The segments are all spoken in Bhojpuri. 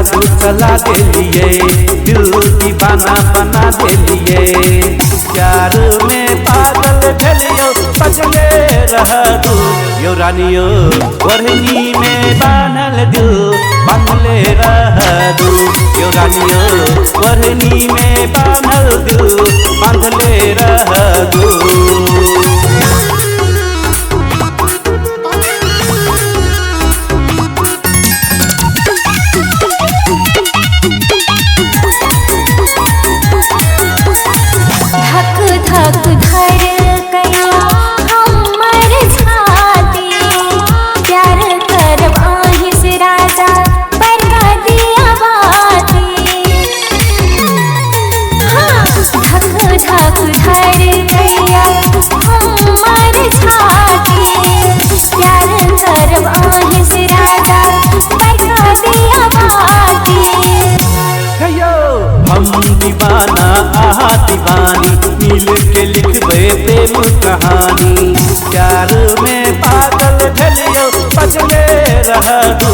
जादू चला देलिए, दिल दीवाना बना देलिए। प्यार में पागल भेलियो पगले रह दू यो रानियो, ओढ़नी में बांधल दिल बांधले रह दू यो रानियो, ओढ़नी में बांधल दिल बांधले रह दू। धक धर गया हमर छाती, प्यार करब आहि से राजा बरगा दिया बाती। हाँ, धक धक धर गया हमर छाती, प्यार करब आहि से राजा बरगा दिया बाती। हम दीवाना आहा दीवानी, मिल के लिखबे प्रेम कहानी। प्यार में पागल भेलियो पगले रह दू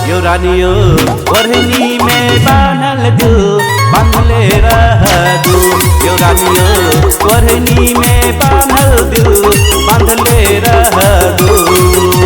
यो रानियो, ओढ़नी में बांधल दिल बांधले रह दू यो रानियो, ओढ़नी में बांधल दिल बांधले रह दू।